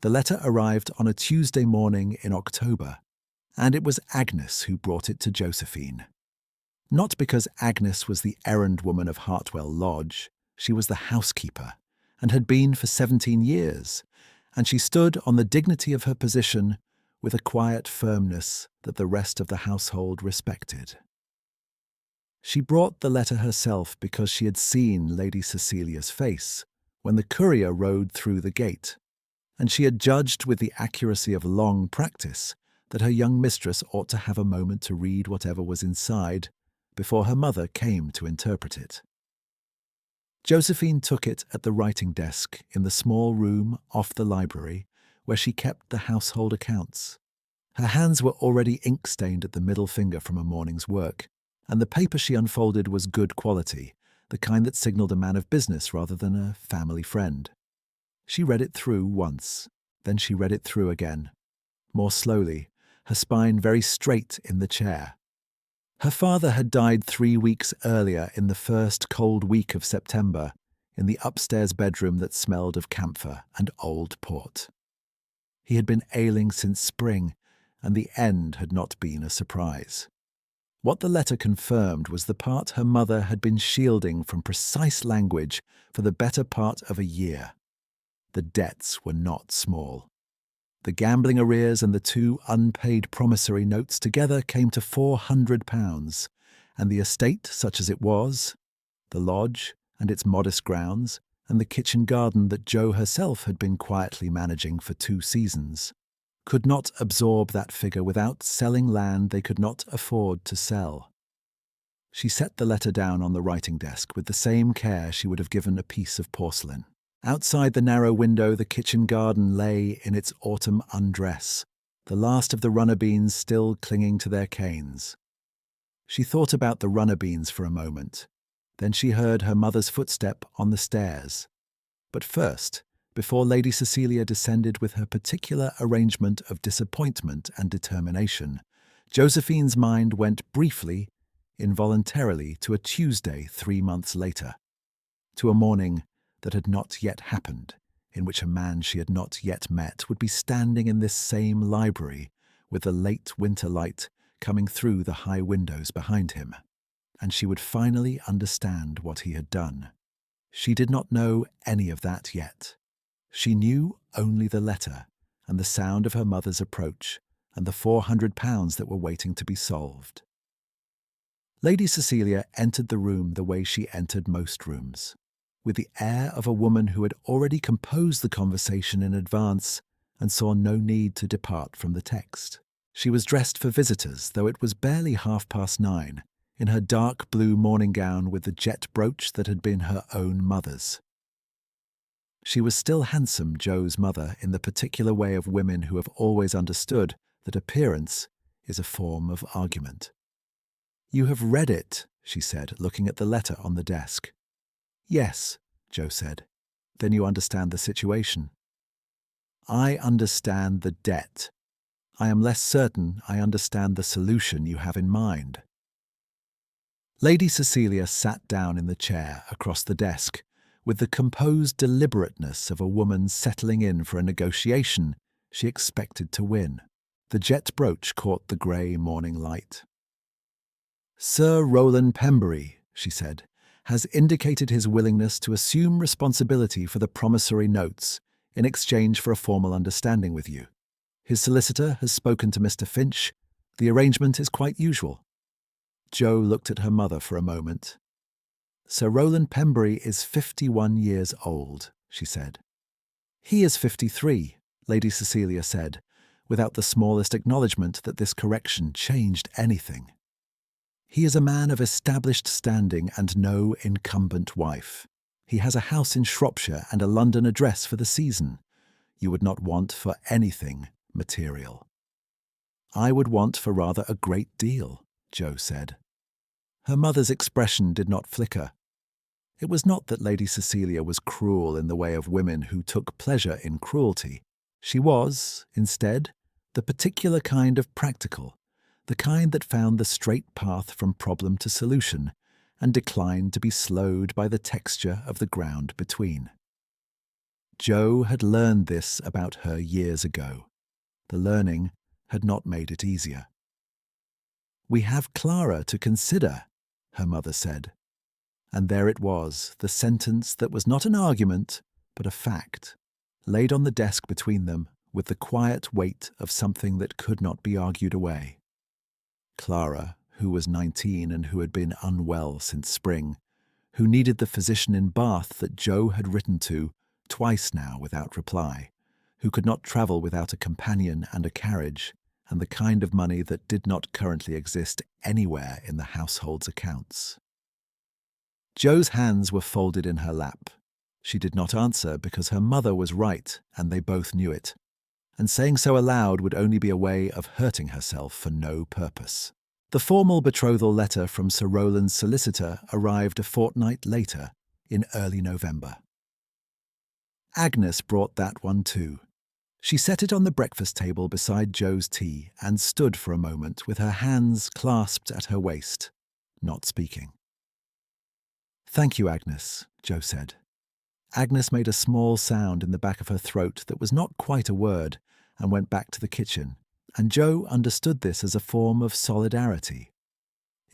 The letter arrived on a Tuesday morning in October, and it was Agnes who brought it to Josephine. Not because Agnes was the errand woman of Hartwell Lodge, she was the housekeeper, and had been for 17 years, and she stood on the dignity of her position with a quiet firmness that the rest of the household respected. She brought the letter herself because she had seen Lady Cecilia's face when the courier rode through the gate, and she had judged with the accuracy of long practice that her young mistress ought to have a moment to read whatever was inside before her mother came to interpret it. Josephine took it at the writing desk in the small room off the library where she kept the household accounts. Her hands were already ink-stained at the middle finger from a morning's work, and the paper she unfolded was good quality, the kind that signalled a man of business rather than a family friend. She read it through once, then she read it through again, more slowly, her spine very straight in the chair. Her father had died 3 weeks earlier in the first cold week of September, in the upstairs bedroom that smelled of camphor and old port. He had been ailing since spring, and the end had not been a surprise. What the letter confirmed was the part her mother had been shielding from precise language for the better part of a year. The debts were not small. The gambling arrears and the 2 unpaid promissory notes together came to £400, and the estate, such as it was, the lodge and its modest grounds, and the kitchen garden that Jo herself had been quietly managing for 2 seasons, could not absorb that figure without selling land they could not afford to sell. She set the letter down on the writing desk with the same care she would have given a piece of porcelain. Outside the narrow window, the kitchen garden lay in its autumn undress, the last of the runner beans still clinging to their canes. She thought about the runner beans for a moment. Then she heard her mother's footstep on the stairs. But first, before Lady Cecilia descended with her particular arrangement of disappointment and determination, Josephine's mind went briefly, involuntarily, to a Tuesday 3 months later, to a morning that had not yet happened, in which a man she had not yet met would be standing in this same library with the late winter light coming through the high windows behind him, and she would finally understand what he had done. She did not know any of that yet. She knew only the letter and the sound of her mother's approach and the £400 that were waiting to be solved. Lady Cecilia entered the room the way she entered most rooms, with the air of a woman who had already composed the conversation in advance and saw no need to depart from the text. She was dressed for visitors, though it was barely 9:30, in her dark blue morning gown with the jet brooch that had been her own mother's. She was still handsome, Jo's mother, in the particular way of women who have always understood that appearance is a form of argument. "You have read it," she said, looking at the letter on the desk. "Yes," Jo said. "Then you understand the situation." "I understand the debt. I am less certain I understand the solution you have in mind." Lady Cecilia sat down in the chair across the desk, with the composed deliberateness of a woman settling in for a negotiation she expected to win. The jet brooch caught the grey morning light. "Sir Rowland Pembury," she said, "has indicated his willingness to assume responsibility for the promissory notes in exchange for a formal understanding with you. His solicitor has spoken to Mr. Finch. The arrangement is quite usual." Jo looked at her mother for a moment. "Sir Rowland Pembury is 51 years old," she said. "He is 53, Lady Cecilia said, without the smallest acknowledgement that this correction changed anything. "He is a man of established standing and no incumbent wife. He has a house in Shropshire and a London address for the season. You would not want for anything material." "I would want for rather a great deal," Jo said. Her mother's expression did not flicker. It was not that Lady Cecilia was cruel in the way of women who took pleasure in cruelty. She was, instead, the particular kind of practical, the kind that found the straight path from problem to solution and declined to be slowed by the texture of the ground between. Joe had learned this about her years ago. The learning had not made it easier. "We have Clara to consider," her mother said. And there it was, the sentence that was not an argument, but a fact, laid on the desk between them with the quiet weight of something that could not be argued away. Clara, who was 19 and who had been unwell since spring, who needed the physician in Bath that Joe had written to twice now without reply, who could not travel without a companion and a carriage, and the kind of money that did not currently exist anywhere in the household's accounts. Joe's hands were folded in her lap. She did not answer because her mother was right and they both knew it, and saying so aloud would only be a way of hurting herself for no purpose. The formal betrothal letter from Sir Rowland's solicitor arrived a fortnight later, in early November. Agnes brought that one too. She set it on the breakfast table beside Joe's tea and stood for a moment with her hands clasped at her waist, not speaking. "Thank you, Agnes," Joe said. Agnes made a small sound in the back of her throat that was not quite a word and went back to the kitchen, and Joe understood this as a form of solidarity.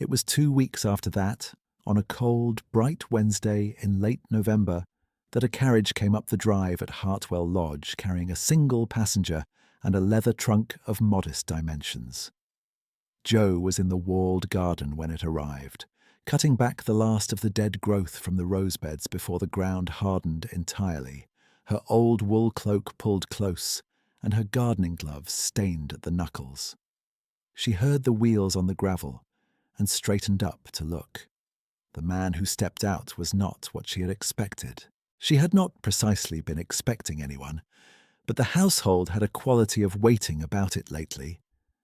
It was 2 weeks after that, on a cold, bright Wednesday in late November, that a carriage came up the drive at Hartwell Lodge carrying a single passenger and a leather trunk of modest dimensions. Joe was in the walled garden when it arrived, cutting back the last of the dead growth from the rose beds before the ground hardened entirely, her old wool cloak pulled close, and her gardening gloves stained at the knuckles. She heard the wheels on the gravel and straightened up to look. The man who stepped out was not what she had expected. She had not precisely been expecting anyone, but the household had a quality of waiting about it lately,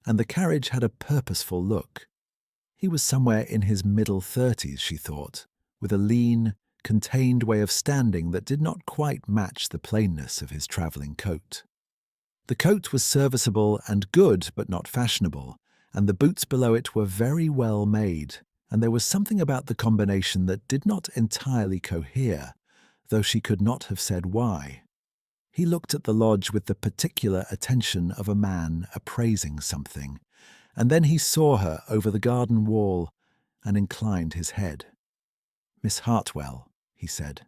and the carriage had a purposeful look. He was somewhere in his middle 30s, she thought, with a lean, contained way of standing that did not quite match the plainness of his travelling coat. The coat was serviceable and good, but not fashionable, and the boots below it were very well made, and there was something about the combination that did not entirely cohere, though she could not have said why. He looked at the lodge with the particular attention of a man appraising something, and then he saw her over the garden wall and inclined his head. "Miss Hartwell," he said,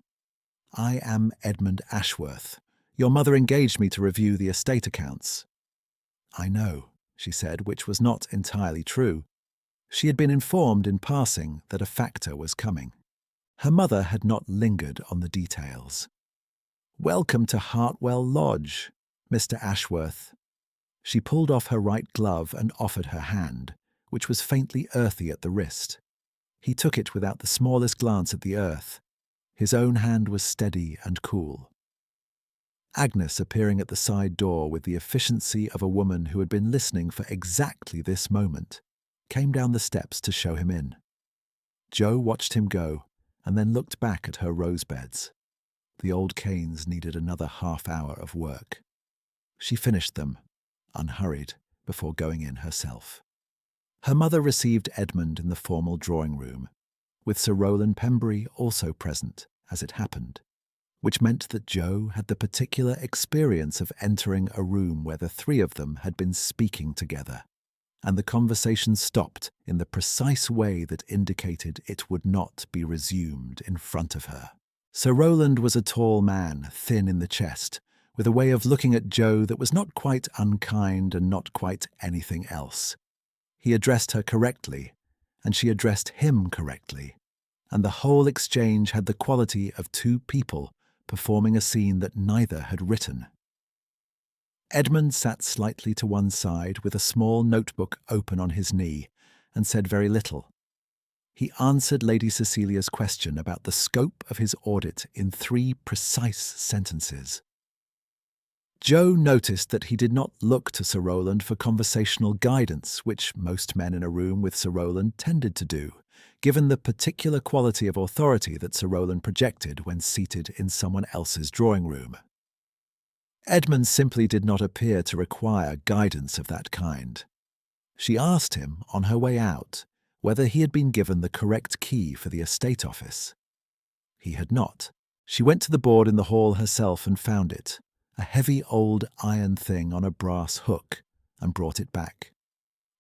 "I am Edmund Ashworth. Your mother engaged me to review the estate accounts." "I know," she said, which was not entirely true. She had been informed in passing that a factor was coming. Her mother had not lingered on the details. "Welcome to Hartwell Lodge, Mr. Ashworth." She pulled off her right glove and offered her hand, which was faintly earthy at the wrist. He took it without the smallest glance at the earth. His own hand was steady and cool. Agnes, appearing at the side door with the efficiency of a woman who had been listening for exactly this moment, came down the steps to show him in. Joe watched him go and then looked back at her rose beds. The old canes needed another half-hour of work. She finished them, unhurried, before going in herself. Her mother received Edmund in the formal drawing-room, with Sir Rowland Pembury also present, as it happened, which meant that Joe had the particular experience of entering a room where the three of them had been speaking together, and the conversation stopped in the precise way that indicated it would not be resumed in front of her. Sir Rowland was a tall man, thin in the chest, with a way of looking at Joe that was not quite unkind and not quite anything else. He addressed her correctly, and she addressed him correctly, and the whole exchange had the quality of two people performing a scene that neither had written. Edmund sat slightly to one side with a small notebook open on his knee and said very little. He answered Lady Cecilia's question about the scope of his audit in 3 precise sentences. Joe noticed that he did not look to Sir Rowland for conversational guidance, which most men in a room with Sir Rowland tended to do, given the particular quality of authority that Sir Rowland projected when seated in someone else's drawing room. Edmund simply did not appear to require guidance of that kind. She asked him, on her way out, whether he had been given the correct key for the estate office. He had not, She went to the board in the hall herself and found it, a heavy old iron thing on a brass hook, and brought it back.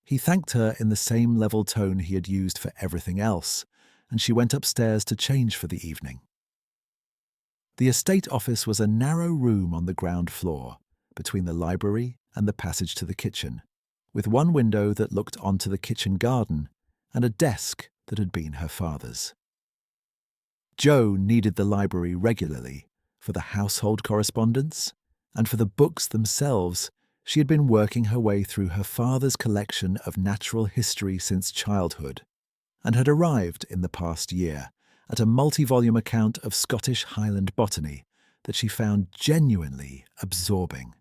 He thanked her in the same level tone he had used for everything else, and she went upstairs to change for the evening. The estate office was a narrow room on the ground floor, between the library and the passage to the kitchen, with one window that looked onto the kitchen garden and a desk that had been her father's. Jo needed the library regularly for the household correspondence, and for the books themselves. She had been working her way through her father's collection of natural history since childhood, and had arrived in the past year at a multi-volume account of Scottish Highland botany that she found genuinely absorbing.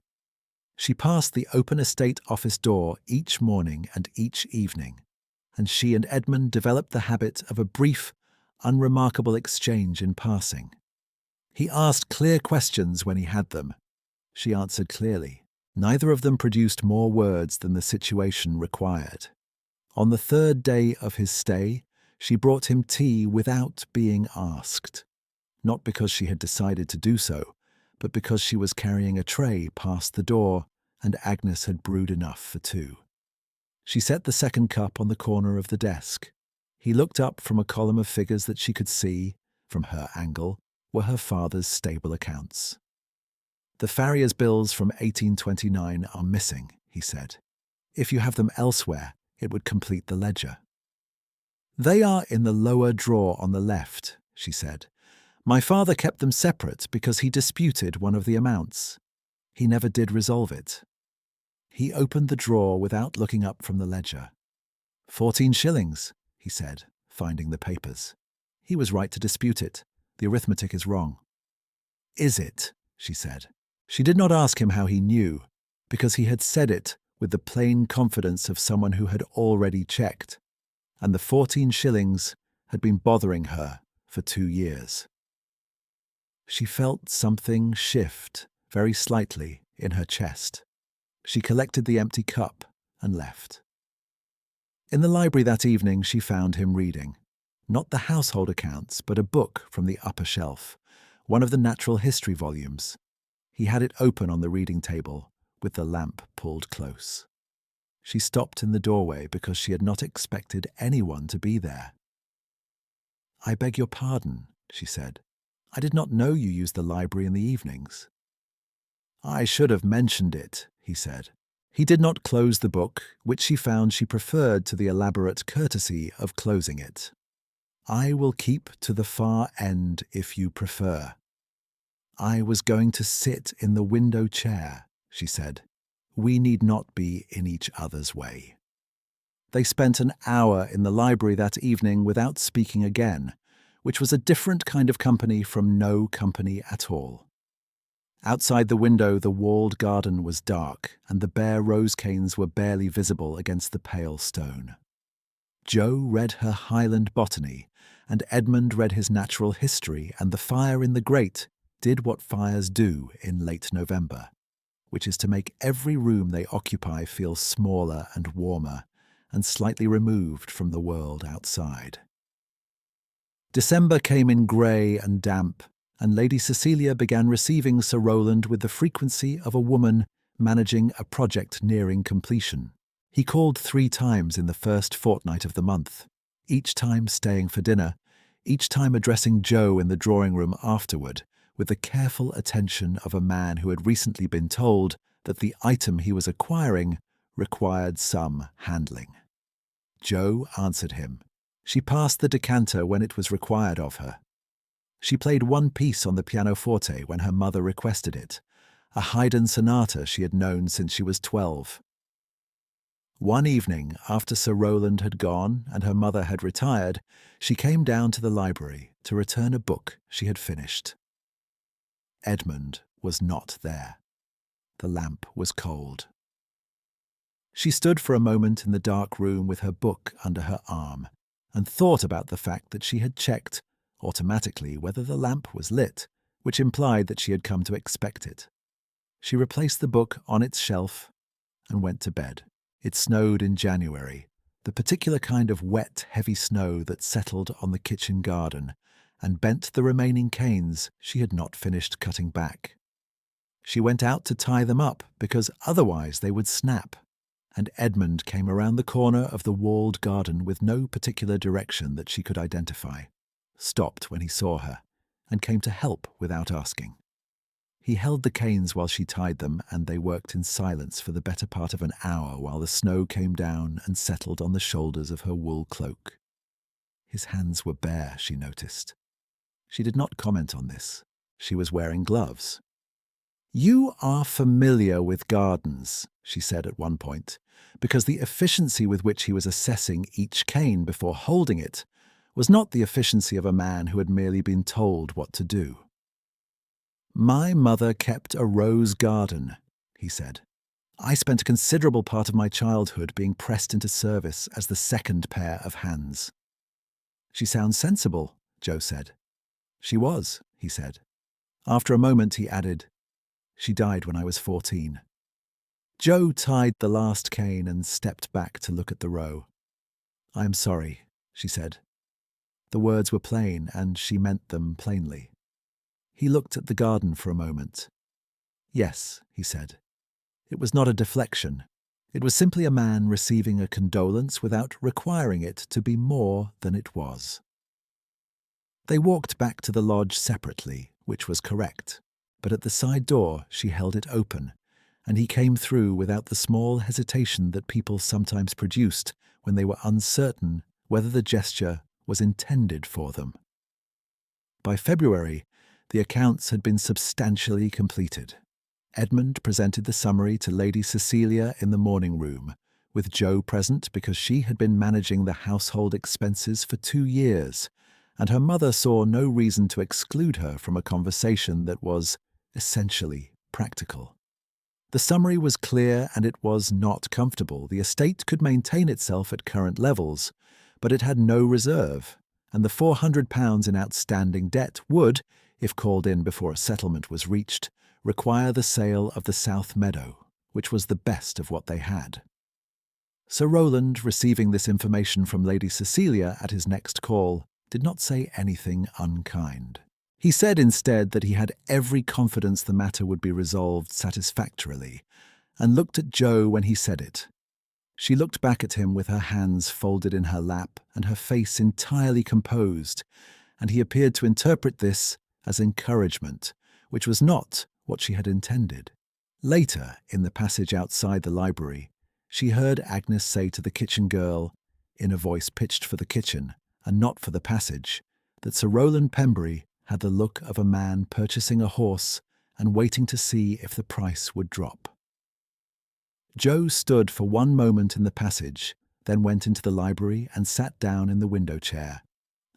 She passed the open estate office door each morning and each evening, and she and Edmund developed the habit of a brief, unremarkable exchange in passing. He asked clear questions when he had them. She answered clearly. Neither of them produced more words than the situation required. On the third day of his stay, she brought him tea without being asked, not because she had decided to do so, but because she was carrying a tray past the door and Agnes had brewed enough for two. She set the second cup on the corner of the desk. He looked up from a column of figures that she could see, from her angle, were her father's stable accounts. "The farrier's bills from 1829 are missing," he said. "If you have them elsewhere, it would complete the ledger." "They are in the lower drawer on the left," she said. "My father kept them separate because he disputed one of the amounts. He never did resolve it." He opened the drawer without looking up from the ledger. 14 shillings, he said, finding the papers. He was right to dispute it. The arithmetic is wrong. "Is it?" she said. She did not ask him how he knew, because he had said it with the plain confidence of someone who had already checked, and the 14 shillings had been bothering her for 2 years. She felt something shift very slightly in her chest. She collected the empty cup and left. In the library that evening she found him reading, not the household accounts, but a book from the upper shelf, one of the natural history volumes. He had it open on the reading table, with the lamp pulled close. She stopped in the doorway because she had not expected anyone to be there. "I beg your pardon," she said. "I did not know you used the library in the evenings." "I should have mentioned it," he said. He did not close the book, which she found she preferred to the elaborate courtesy of closing it. "I will keep to the far end if you prefer." "I was going to sit in the window chair," she said. "We need not be in each other's way." They spent an hour in the library that evening without speaking again, which was a different kind of company from no company at all. Outside the window, the walled garden was dark, and the bare rose canes were barely visible against the pale stone. Jo read her Highland botany, and Edmund read his natural history, and the fire in the grate did what fires do in late November, which is to make every room they occupy feel smaller and warmer, and slightly removed from the world outside. December came in grey and damp, and Lady Cecilia began receiving Sir Rowland with the frequency of a woman managing a project nearing completion. He called 3 times in the first fortnight of the month, each time staying for dinner, each time addressing Jo in the drawing-room afterward, with the careful attention of a man who had recently been told that the item he was acquiring required some handling. Jo answered him. She passed the decanter when it was required of her. She played one piece on the pianoforte when her mother requested it, a Haydn sonata she had known since she was 12. One evening, after Sir Rowland had gone and her mother had retired, she came down to the library to return a book she had finished. Edmund was not there. The lamp was cold. She stood for a moment in the dark room with her book under her arm and thought about the fact that she had checked automatically whether the lamp was lit, which implied that she had come to expect it. She replaced the book on its shelf and went to bed. It snowed in January, the particular kind of wet, heavy snow that settled on the kitchen garden and bent the remaining canes she had not finished cutting back. She went out to tie them up because otherwise they would snap, and Edmund came around the corner of the walled garden with no particular direction that she could identify, stopped when he saw her, and came to help without asking. He held the canes while she tied them, and they worked in silence for the better part of an hour while the snow came down and settled on the shoulders of her wool cloak. His hands were bare, she noticed. She did not comment on this. She was wearing gloves. "You are familiar with gardens," she said at one point, because the efficiency with which he was assessing each cane before holding it was not the efficiency of a man who had merely been told what to do. "My mother kept a rose garden," he said. "I spent a considerable part of my childhood being pressed into service as the second pair of hands." "She sounds sensible," Joe said. "She was," he said. After a moment he added, "She died when I was 14. Joe tied the last cane and stepped back to look at the row. "I am sorry," she said. The words were plain, and she meant them plainly. He looked at the garden for a moment. "Yes," he said. It was not a deflection. It was simply a man receiving a condolence without requiring it to be more than it was. They walked back to the lodge separately, which was correct, but at the side door she held it open, and he came through without the small hesitation that people sometimes produced when they were uncertain whether the gesture was intended for them. By February, the accounts had been substantially completed. Edmund presented the summary to Lady Cecilia in the morning room, with Joe present because she had been managing the household expenses for 2 years, and her mother saw no reason to exclude her from a conversation that was essentially practical. The summary was clear and it was not comfortable. The estate could maintain itself at current levels, but it had no reserve, and the £400 in outstanding debt would, if called in before a settlement was reached, require the sale of the South Meadow, which was the best of what they had. Sir Roland, receiving this information from Lady Cecilia at his next call, did not say anything unkind. He said instead that he had every confidence the matter would be resolved satisfactorily, and looked at Joe when he said it. She looked back at him with her hands folded in her lap and her face entirely composed, and he appeared to interpret this as encouragement, which was not what she had intended. Later, in the passage outside the library, she heard Agnes say to the kitchen girl, in a voice pitched for the kitchen and not for the passage, that Sir Roland Pembury had the look of a man purchasing a horse and waiting to see if the price would drop. Joe stood for one moment in the passage, then went into the library and sat down in the window chair,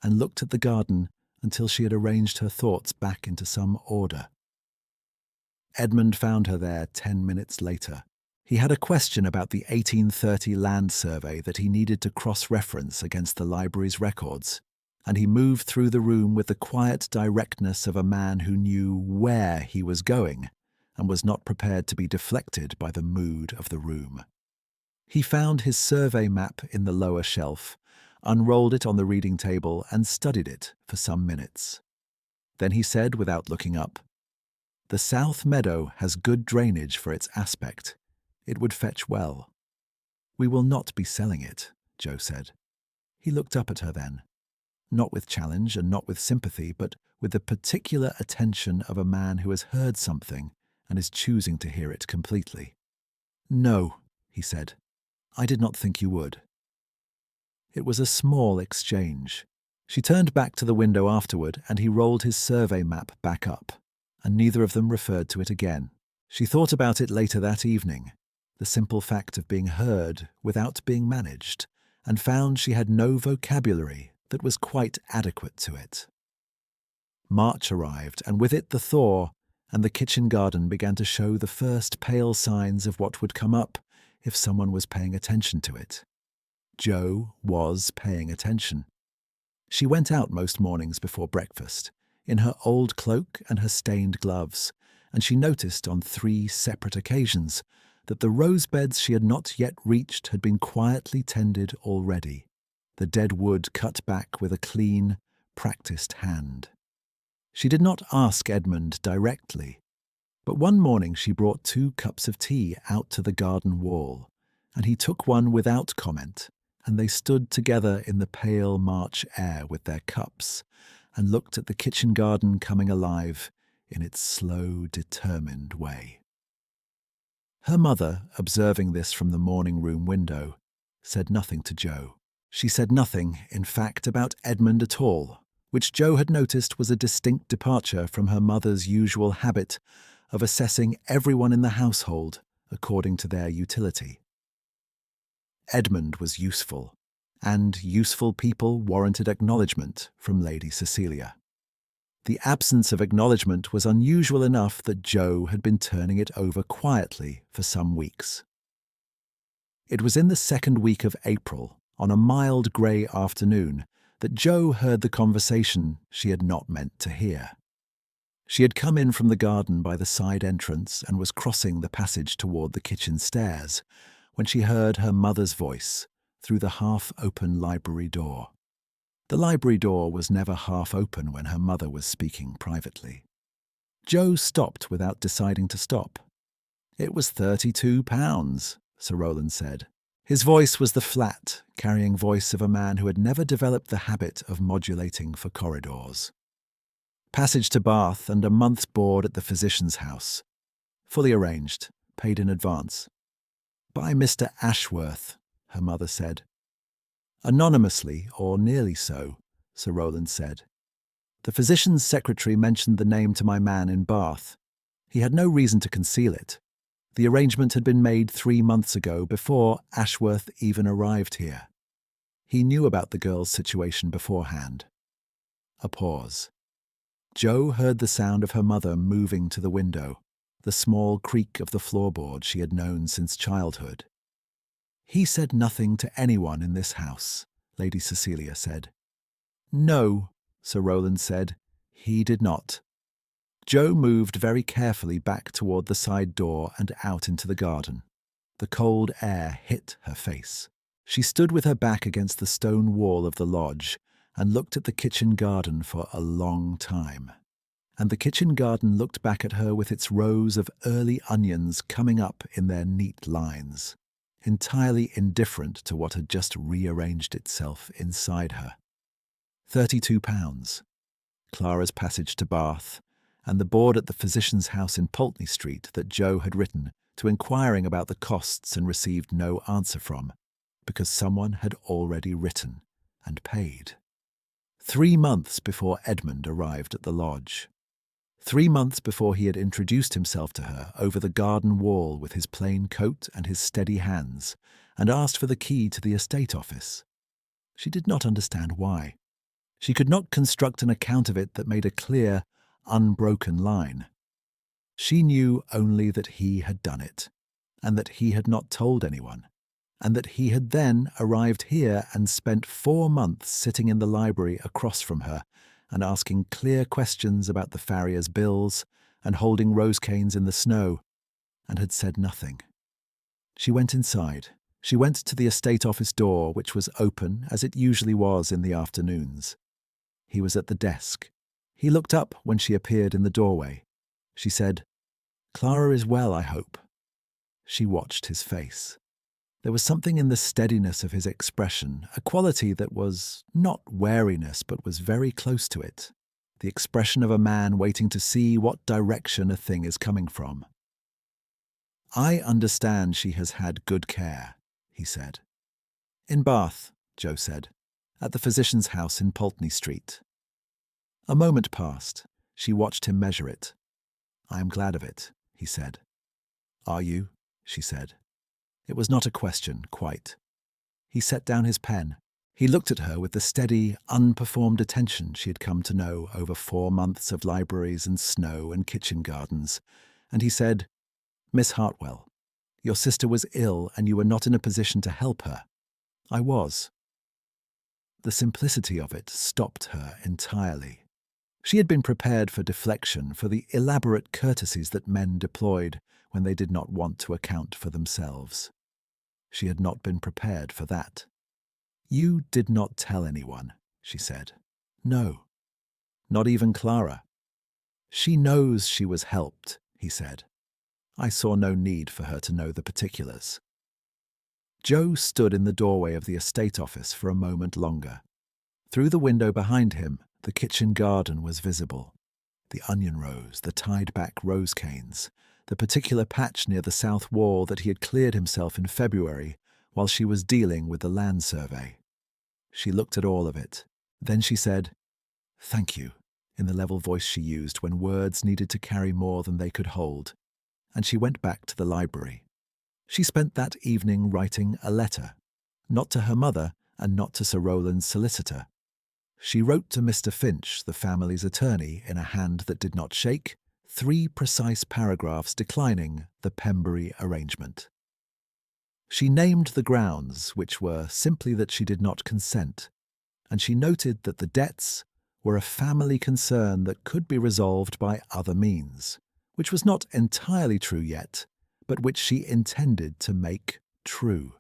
and looked at the garden until she had arranged her thoughts back into some order. Edmund found her there 10 minutes later. He had a question about the 1830 land survey that he needed to cross-reference against the library's records, and he moved through the room with the quiet directness of a man who knew where he was going and was not prepared to be deflected by the mood of the room. He found his survey map in the lower shelf, unrolled it on the reading table and studied it for some minutes. Then he said, without looking up, "The South Meadow has good drainage for its aspect. It would fetch well." "We will not be selling it," Joe said. He looked up at her then, not with challenge and not with sympathy, but with the particular attention of a man who has heard something and is choosing to hear it completely. "No," he said. "I did not think you would." It was a small exchange. She turned back to the window afterward, and he rolled his survey map back up, and neither of them referred to it again. She thought about it later that evening, the simple fact of being heard without being managed, and found she had no vocabulary that was quite adequate to it. March arrived, and with it the thaw, and the kitchen garden began to show the first pale signs of what would come up if someone was paying attention to it. Joe was paying attention. She went out most mornings before breakfast, in her old cloak and her stained gloves, and she noticed on 3 separate occasions that the rose beds she had not yet reached had been quietly tended already, the dead wood cut back with a clean, practiced hand. She did not ask Edmund directly, but one morning she brought 2 cups of tea out to the garden wall, and he took one without comment, and they stood together in the pale March air with their cups, and looked at the kitchen garden coming alive in its slow, determined way. Her mother, observing this from the morning room window, said nothing to Jo. She said nothing, in fact, about Edmund at all, which Jo had noticed was a distinct departure from her mother's usual habit of assessing everyone in the household according to their utility. Edmund was useful, and useful people warranted acknowledgement from Lady Cecilia. The absence of acknowledgement was unusual enough that Jo had been turning it over quietly for some weeks. It was in the second week of April, on a mild grey afternoon, that Jo heard the conversation she had not meant to hear. She had come in from the garden by the side entrance and was crossing the passage toward the kitchen stairs when she heard her mother's voice through the half-open library door. The library door was never half open when her mother was speaking privately. Jo stopped without deciding to stop. "It was £32, Sir Rowland said. His voice was the flat, carrying voice of a man who had never developed the habit of modulating for corridors. Passage to Bath and a month's board at the physician's house. Fully arranged, paid in advance. By Mr. Ashworth, her mother said. Anonymously, or nearly so, Sir Rowland said. The physician's secretary mentioned the name to my man in Bath. He had no reason to conceal it. The arrangement had been made 3 months ago, before Ashworth even arrived here. He knew about the girl's situation beforehand. A pause. Jo heard the sound of her mother moving to the window, the small creak of the floorboard she had known since childhood. He said nothing to anyone in this house, Lady Cecilia said. No, Sir Rowland said. He did not. Jo moved very carefully back toward the side door and out into the garden. The cold air hit her face. She stood with her back against the stone wall of the lodge and looked at the kitchen garden for a long time. And the kitchen garden looked back at her with its rows of early onions coming up in their neat lines, entirely indifferent to what had just rearranged itself inside her. £32. Clara's passage to Bath, and the board at the physician's house in Pulteney Street that Jo had written to inquiring about the costs and received no answer from, because someone had already written and paid. 3 months before Edmund arrived at the lodge. 3 months before he had introduced himself to her over the garden wall with his plain coat and his steady hands, and asked for the key to the estate office. She did not understand why. She could not construct an account of it that made a clear, unbroken line. She knew only that he had done it, and that he had not told anyone, and that he had then arrived here and spent 4 months sitting in the library across from her and asking clear questions about the farrier's bills and holding rose canes in the snow, and had said nothing. She went inside. She went to the estate office door, which was open, as it usually was in the afternoons. He was at the desk. He looked up when she appeared in the doorway. She said, "Clara is well, I hope." She watched his face. There was something in the steadiness of his expression, a quality that was not wariness but was very close to it, the expression of a man waiting to see what direction a thing is coming from. "I understand she has had good care," he said. "In Bath," Jo said, "at the physician's house in Pulteney Street." A moment passed. She watched him measure it. "I am glad of it," he said. "Are you?" she said. It was not a question, quite. He set down his pen. He looked at her with the steady, unperformed attention she had come to know over 4 months of libraries and snow and kitchen gardens, and he said, "Miss Hartwell, your sister was ill and you were not in a position to help her. I was." The simplicity of it stopped her entirely. She had been prepared for deflection, for the elaborate courtesies that men deployed when they did not want to account for themselves. She had not been prepared for that. "You did not tell anyone," she said. "No." Not even Clara. She knows she was helped, he said. I saw no need for her to know the particulars. Joe stood in the doorway of the estate office for a moment longer. Through the window behind him, the kitchen garden was visible. The onion rows, the tied-back rose canes, the particular patch near the south wall that he had cleared himself in February while she was dealing with the land survey. She looked at all of it. Then she said, "Thank you," in the level voice she used when words needed to carry more than they could hold, and she went back to the library. She spent that evening writing a letter, not to her mother and not to Sir Rowland's solicitor. She wrote to Mr. Finch, the family's attorney, in a hand that did not shake, 3 precise paragraphs declining the Pembury arrangement. She named the grounds, which were simply that she did not consent, and she noted that the debts were a family concern that could be resolved by other means, which was not entirely true yet, but which she intended to make true.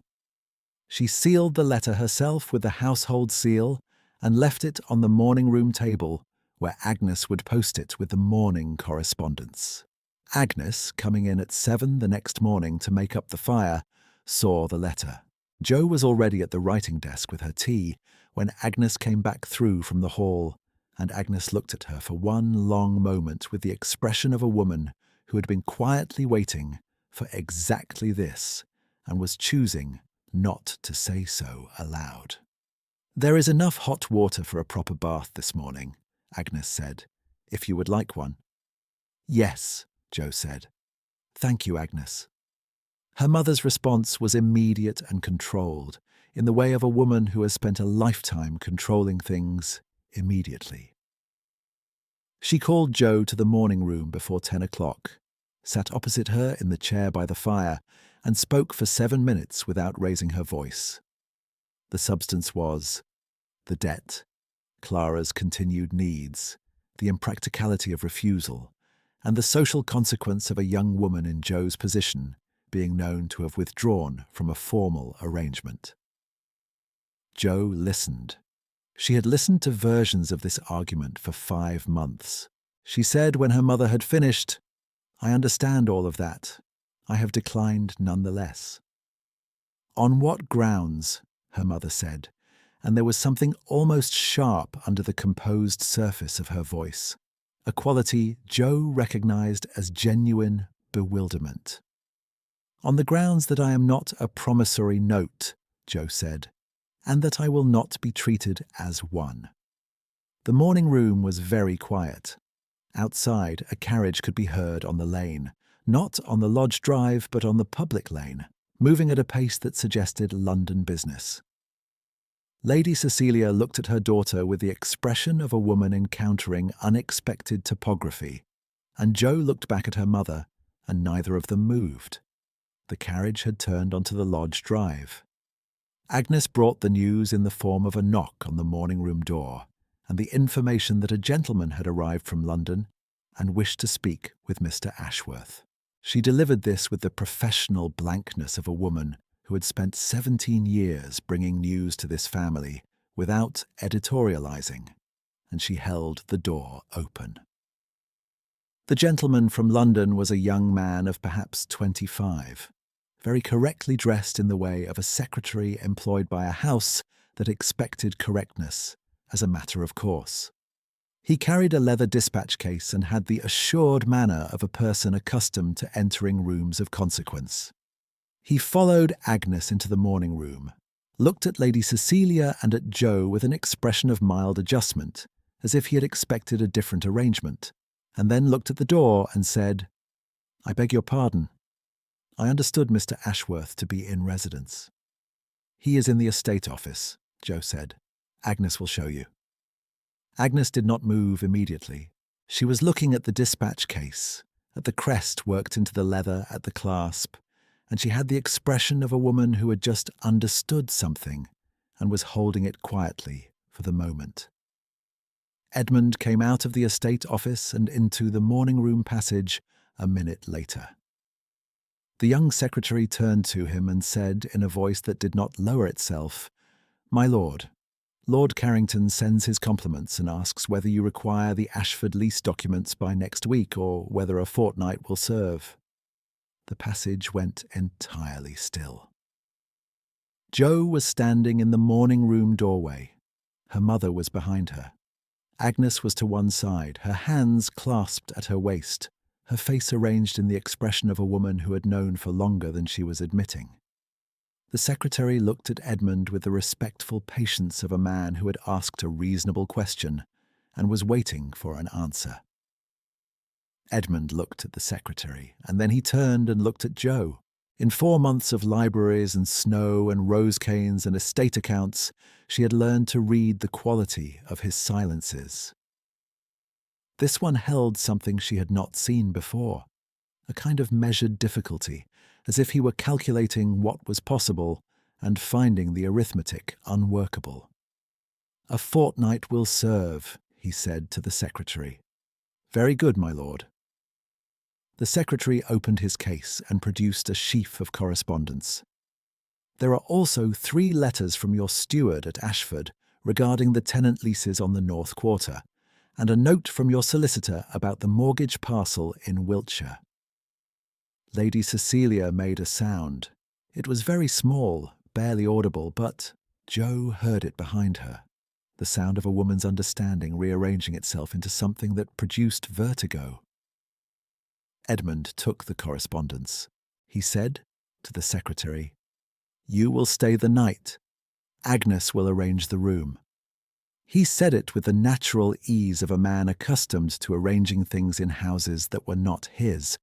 She sealed the letter herself with the household seal and left it on the morning room table, where Agnes would post it with the morning correspondence. Agnes, coming in at 7 the next morning to make up the fire, saw the letter. Jo was already at the writing desk with her tea when Agnes came back through from the hall, and Agnes looked at her for one long moment with the expression of a woman who had been quietly waiting for exactly this and was choosing not to say so aloud. "There is enough hot water for a proper bath this morning," Agnes said, "if you would like one." "Yes," Jo said. "Thank you, Agnes." Her mother's response was immediate and controlled, in the way of a woman who has spent a lifetime controlling things immediately. She called Jo to the morning room before 10 o'clock, sat opposite her in the chair by the fire, and spoke for 7 minutes without raising her voice. The substance was the debt, Clara's continued needs, the impracticality of refusal, and the social consequence of a young woman in Jo's position being known to have withdrawn from a formal arrangement. Jo listened. She had listened to versions of this argument for 5 months. She said when her mother had finished, "I understand all of that. I have declined nonetheless." "On what grounds?" her mother said, and there was something almost sharp under the composed surface of her voice, a quality Jo recognized as genuine bewilderment. "On the grounds that I am not a promissory note," Jo said, "and that I will not be treated as one." The morning room was very quiet. Outside, a carriage could be heard on the lane, not on the lodge drive but on the public lane, moving at a pace that suggested London business. Lady Cecilia looked at her daughter with the expression of a woman encountering unexpected topography, and Jo looked back at her mother, and neither of them moved. The carriage had turned onto the lodge drive. Agnes brought the news in the form of a knock on the morning room door, and the information that a gentleman had arrived from London and wished to speak with Mr. Ashworth. She delivered this with the professional blankness of a woman who had spent 17 years bringing news to this family without editorializing, and she held the door open. The gentleman from London was a young man of perhaps 25, very correctly dressed in the way of a secretary employed by a house that expected correctness as a matter of course. He carried a leather dispatch case and had the assured manner of a person accustomed to entering rooms of consequence. He followed Agnes into the morning room, looked at Lady Cecilia and at Jo with an expression of mild adjustment, as if he had expected a different arrangement, and then looked at the door and said, "I beg your pardon. I understood Mr. Ashworth to be in residence." "He is in the estate office," Jo said. "Agnes will show you." Agnes did not move immediately. She was looking at the dispatch case, at the crest worked into the leather at the clasp, and she had the expression of a woman who had just understood something and was holding it quietly for the moment. Edmund came out of the estate office and into the morning room passage a minute later. The young secretary turned to him and said in a voice that did not lower itself, "My lord, Lord Carrington sends his compliments and asks whether you require the Ashford lease documents by next week or whether a fortnight will serve. The passage went entirely still. Jo was standing in the morning room doorway. Her mother was behind her. Agnes was to one side, her hands clasped at her waist, her face arranged in the expression of a woman who had known for longer than she was admitting. The secretary looked at Edmund with the respectful patience of a man who had asked a reasonable question and was waiting for an answer. Edmund looked at the secretary, and then he turned and looked at Jo. In 4 months of libraries and snow and rose canes and estate accounts, she had learned to read the quality of his silences. This one held something she had not seen before, a kind of measured difficulty, as if he were calculating what was possible and finding the arithmetic unworkable. "A fortnight will serve," he said to the secretary. "Very good, my lord." The secretary opened his case and produced a sheaf of correspondence. "There are also 3 letters from your steward at Ashford regarding the tenant leases on the North Quarter, and a note from your solicitor about the mortgage parcel in Wiltshire." Lady Cecilia made a sound. It was very small, barely audible, but Jo heard it behind her, the sound of a woman's understanding rearranging itself into something that produced vertigo. Edmund took the correspondence. He said to the secretary, "You will stay the night. Agnes will arrange the room." He said it with the natural ease of a man accustomed to arranging things in houses that were not his,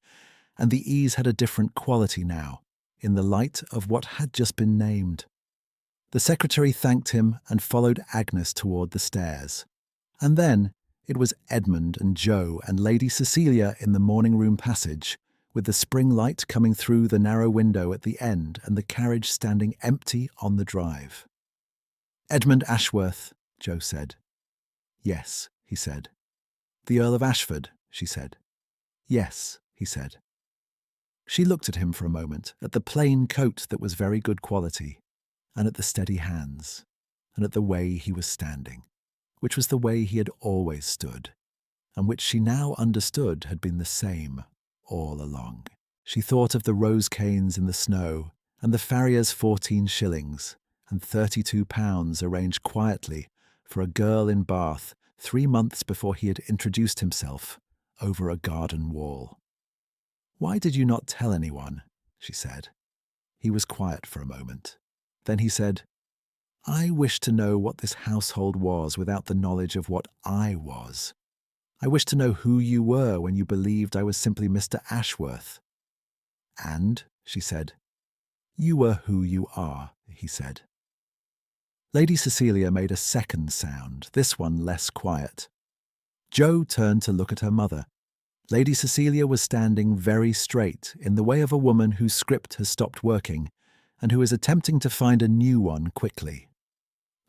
and the ease had a different quality now, in the light of what had just been named. The secretary thanked him and followed Agnes toward the stairs. And then it was Edmund and Jo and Lady Cecilia in the morning-room passage, with the spring light coming through the narrow window at the end and the carriage standing empty on the drive. "Edmund Ashworth," Jo said. "Yes," he said. "The Earl of Ashford," she said. "Yes," he said. She looked at him for a moment, at the plain coat that was very good quality, and at the steady hands, and at the way he was standing, which was the way he had always stood, and which she now understood had been the same all along. She thought of the rose canes in the snow, and the farrier's 14 shillings, and £32 arranged quietly for a girl in Bath 3 months before he had introduced himself over a garden wall. "Why did you not tell anyone?" she said. He was quiet for a moment. Then he said, "I wish to know what this household was without the knowledge of what I was. I wish to know who you were when you believed I was simply Mr. Ashworth." "And," she said. "You were who you are," he said. Lady Cecilia made a second sound, this one less quiet. Jo turned to look at her mother. Lady Cecilia was standing very straight, in the way of a woman whose script has stopped working, and who is attempting to find a new one quickly.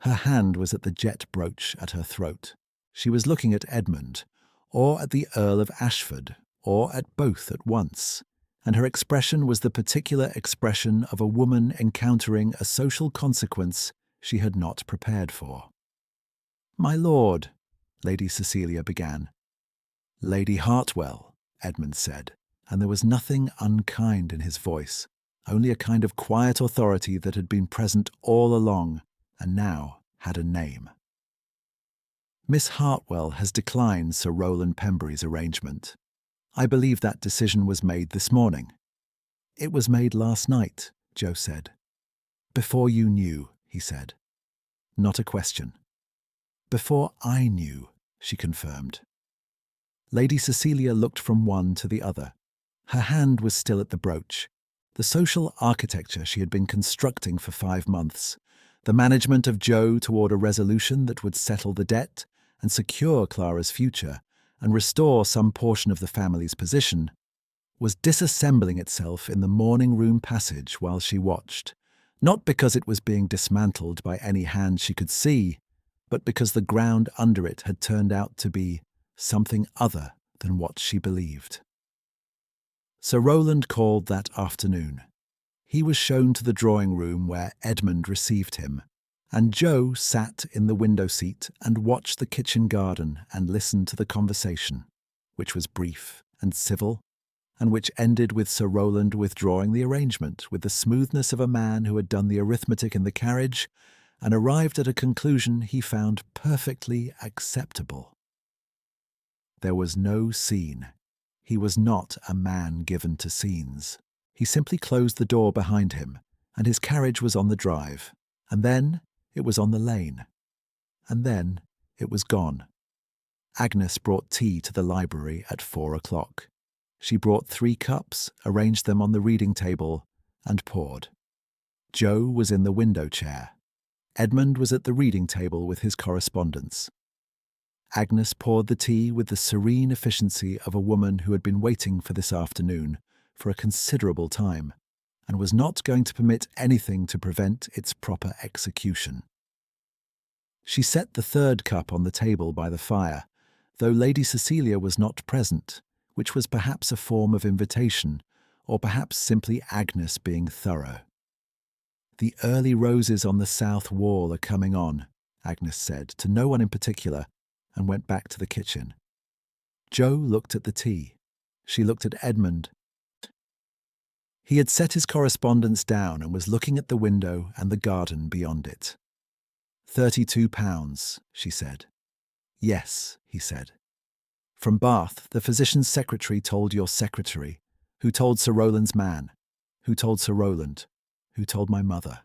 Her hand was at the jet brooch at her throat. She was looking at Edmund, or at the Earl of Ashford, or at both at once, and her expression was the particular expression of a woman encountering a social consequence she had not prepared for. "My lord," Lady Cecilia began. "Lady Hartwell," Edmund said, and there was nothing unkind in his voice, only a kind of quiet authority that had been present all along and now had a name. "Miss Hartwell has declined Sir Rowland Pembury's arrangement. I believe that decision was made this morning." "It was made last night," Jo said. "Before you knew," he said. Not a question. "Before I knew," she confirmed. Lady Cecilia looked from one to the other. Her hand was still at the brooch. The social architecture she had been constructing for 5 months, the management of Jo toward a resolution that would settle the debt and secure Clara's future and restore some portion of the family's position, was disassembling itself in the morning-room passage while she watched, not because it was being dismantled by any hand she could see, but because the ground under it had turned out to be something other than what she believed. Sir Rowland called that afternoon. He was shown to the drawing-room where Edmund received him, And Joe sat in the window seat and watched the kitchen garden and listened to the conversation, which was brief and civil, and which ended with Sir Rowland withdrawing the arrangement with the smoothness of a man who had done the arithmetic in the carriage and arrived at a conclusion he found perfectly acceptable. There was no scene. He was not a man given to scenes. He simply closed the door behind him, and his carriage was on the drive, and then it was on the lane, and then it was gone. Agnes brought tea to the library at 4 o'clock. She brought 3 cups, arranged them on the reading table, and poured. Joe was in the window chair. Edmund was at the reading table with his correspondence. Agnes poured the tea with the serene efficiency of a woman who had been waiting for this afternoon for a considerable time, and was not going to permit anything to prevent its proper execution. She set the 3rd cup on the table by the fire, though Lady Cecilia was not present, which was perhaps a form of invitation, or perhaps simply Agnes being thorough. "The early roses on the south wall are coming on," Agnes said, to no one in particular, and went back to the kitchen. Joe looked at the tea. She looked at Edmund. He had set his correspondence down and was looking at the window and the garden beyond it. £32, she said. "Yes," he said. "From Bath, the physician's secretary told your secretary, who told Sir Rowland's man, who told Sir Rowland, who told my mother."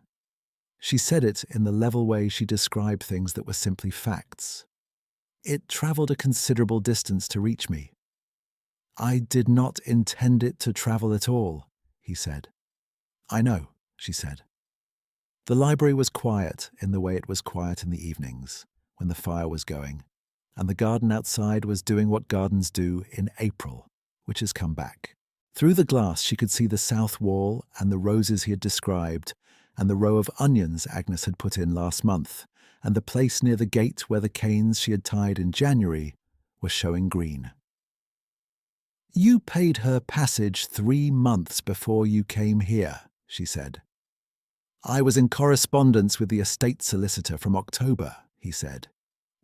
She said it in the level way she described things that were simply facts. "It travelled a considerable distance to reach me." "I did not intend it to travel at all," he said. "I know," she said. The library was quiet in the way it was quiet in the evenings, when the fire was going, and the garden outside was doing what gardens do in April, which has come back. Through the glass she could see the south wall and the roses he had described, and the row of onions Agnes had put in last month, and the place near the gate where the canes she had tied in January were showing green. "You paid her passage 3 months before you came here," she said. "I was in correspondence with the estate solicitor from October," he said.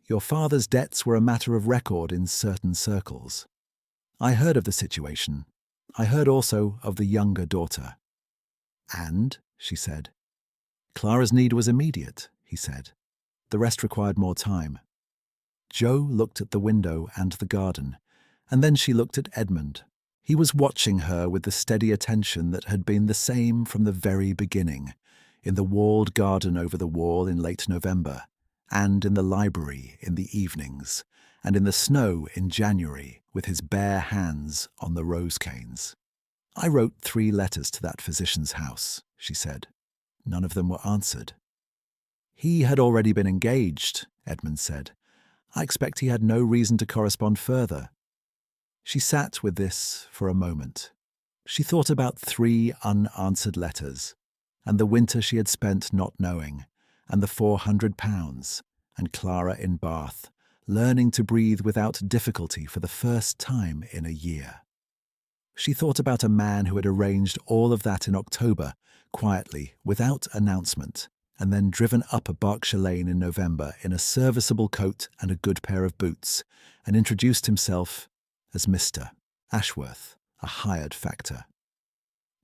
"Your father's debts were a matter of record in certain circles. I heard of the situation. I heard also of the younger daughter." "And," she said. "Clara's need was immediate," he said. "The rest required more time." Joe looked at the window and the garden, and then she looked at Edmund. He was watching her with the steady attention that had been the same from the very beginning, in the walled garden over the wall in late November, and in the library in the evenings, and in the snow in January with his bare hands on the rose canes. "I wrote 3 letters to that physician's house," she said. "None of them were answered." "He had already been engaged," Edmund said. "I expect he had no reason to correspond further." She sat with this for a moment. She thought about 3 unanswered letters, and the winter she had spent not knowing, and the £400, and Clara in Bath, learning to breathe without difficulty for the first time in a year. She thought about a man who had arranged all of that in October, quietly, without announcement, and then driven up a Berkshire lane in November in a serviceable coat and a good pair of boots, and introduced himself as Mr. Ashworth, a hired factor.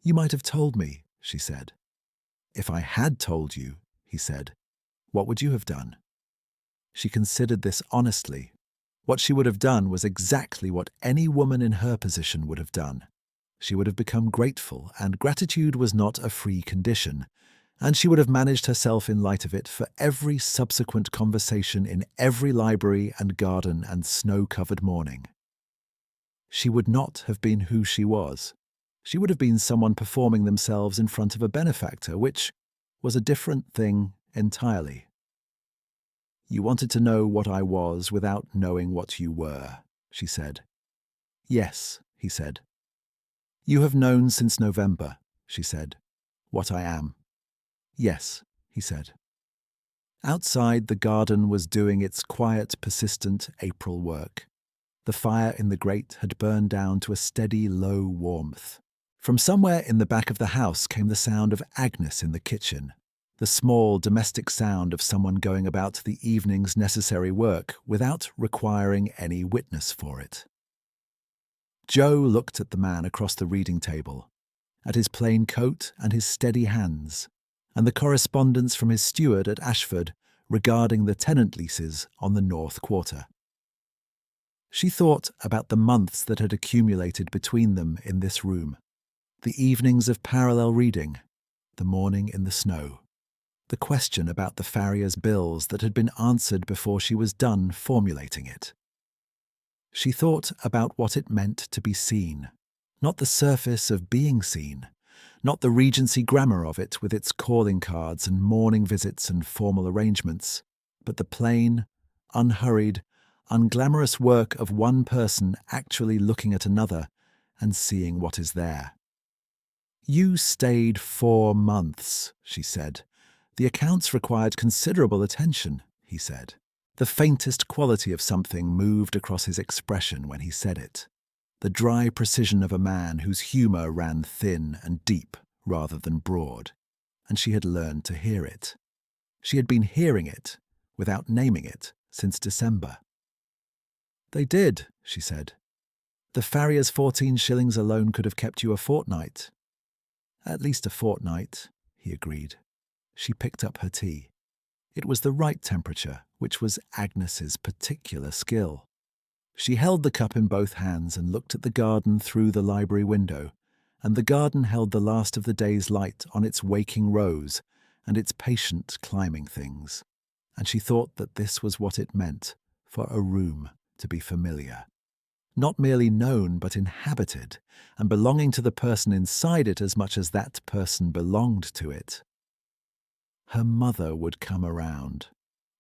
"You might have told me," she said. "If I had told you," he said, "what would you have done?" She considered this honestly. What she would have done was exactly what any woman in her position would have done. She would have become grateful, and gratitude was not a free condition, and she would have managed herself in light of it for every subsequent conversation in every library and garden and snow-covered morning. She would not have been who she was. She would have been someone performing themselves in front of a benefactor, which was a different thing entirely. "You wanted to know what I was without knowing what you were," she said. "Yes," he said. "You have known since November," she said, "what I am." "Yes," he said. Outside, the garden was doing its quiet, persistent April work. The fire in the grate had burned down to a steady, low warmth. From somewhere in the back of the house came the sound of Agnes in the kitchen. the small domestic sound of someone going about the evening's necessary work without requiring any witness for it. Joe looked at the man across the reading table, at his plain coat and his steady hands, and the correspondence from his steward at Ashford regarding the tenant leases on the North Quarter. She thought about the months that had accumulated between them in this room, the evenings of parallel reading, the morning in the snow, the question about the farrier's bills that had been answered before she was done formulating it. She thought about what it meant to be seen, not the surface of being seen, not the Regency grammar of it with its calling cards and morning visits and formal arrangements, but the plain, unhurried, unglamorous work of one person actually looking at another and seeing what is there. "You stayed 4 months," she said. "The accounts required considerable attention," he said. The faintest quality of something moved across his expression when he said it. The dry precision of a man whose humour ran thin and deep rather than broad, and she had learned to hear it. She had been hearing it, without naming it, since December. "They did," she said. "The farrier's 14 shillings alone could have kept you a fortnight." "At least a fortnight," he agreed. She picked up her tea. It was the right temperature, which was Agnes's particular skill. She held the cup in both hands and looked at the garden through the library window, and the garden held the last of the day's light on its waking rose and its patient climbing things. And she thought that this was what it meant for a room to be familiar. Not merely known, but inhabited, and belonging to the person inside it as much as that person belonged to it. Her mother would come around.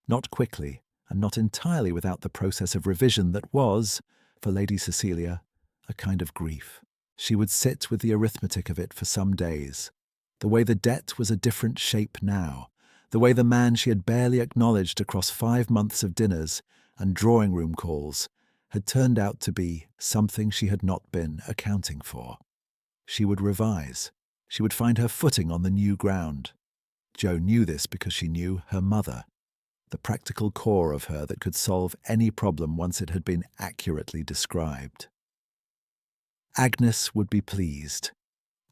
Not quickly, and not entirely without the process of revision that was, for Lady Cecilia, a kind of grief. She would sit with the arithmetic of it for some days. The way the debt was a different shape now, the way the man she had barely acknowledged across 5 months of dinners and drawing-room calls had turned out to be something she had not been accounting for. She would revise. She would find her footing on the new ground. Jo knew this because she knew her mother, the practical core of her that could solve any problem once it had been accurately described. Agnes would be pleased.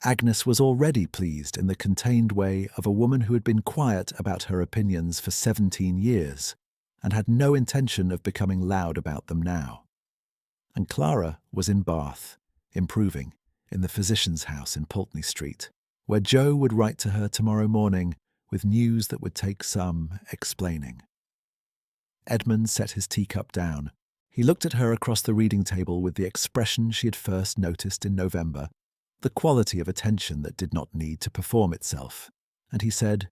Agnes was already pleased in the contained way of a woman who had been quiet about her opinions for 17 years and had no intention of becoming loud about them now. And Clara was in Bath, improving, in the physician's house in Pulteney Street, where Jo would write to her tomorrow morning with news that would take some explaining. Edmund set his teacup down. He looked at her across the reading table with the expression she had first noticed in November, the quality of attention that did not need to perform itself, and he said,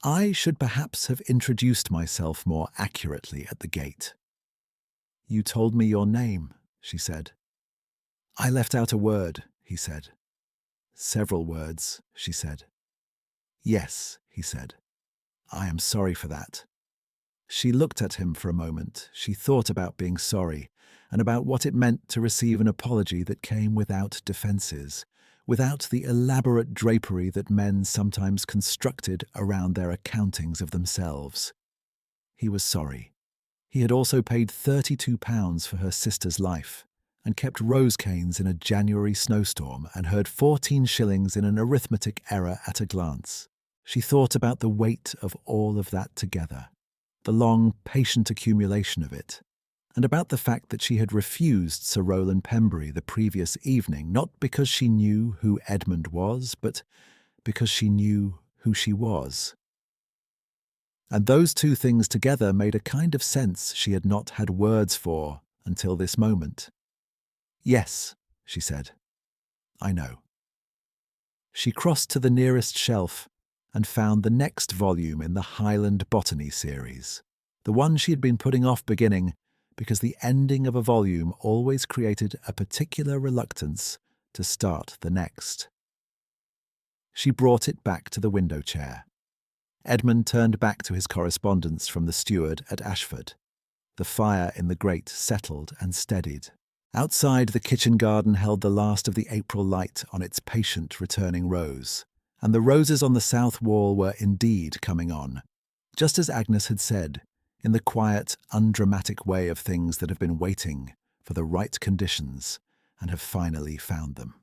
"I should perhaps have introduced myself more accurately at the gate." "You told me your name," she said. "I left out a word," he said. "Several words," she said. "Yes," he said. "I am sorry for that." She looked at him for a moment. She thought about being sorry, and about what it meant to receive an apology that came without defences, without the elaborate drapery that men sometimes constructed around their accountings of themselves. He was sorry. He had also paid £32 for her sister's life, and kept rose canes in a January snowstorm, and heard 14 shillings in an arithmetic error at a glance. She thought about the weight of all of that together, the long, patient accumulation of it, and about the fact that she had refused Sir Rowland Pembury the previous evening, not because she knew who Edmund was, but because she knew who she was. And those two things together made a kind of sense she had not had words for until this moment. "Yes," she said. "I know." She crossed to the nearest shelf and found the next volume in the Highland Botany series, the one she had been putting off beginning because the ending of a volume always created a particular reluctance to start the next. She brought it back to the window chair. Edmund turned back to his correspondence from the steward at Ashford. The fire in the grate settled and steadied. Outside, the kitchen garden held the last of the April light on its patient returning rose, and the roses on the south wall were indeed coming on, just as Agnes had said, in the quiet, undramatic way of things that have been waiting for the right conditions and have finally found them.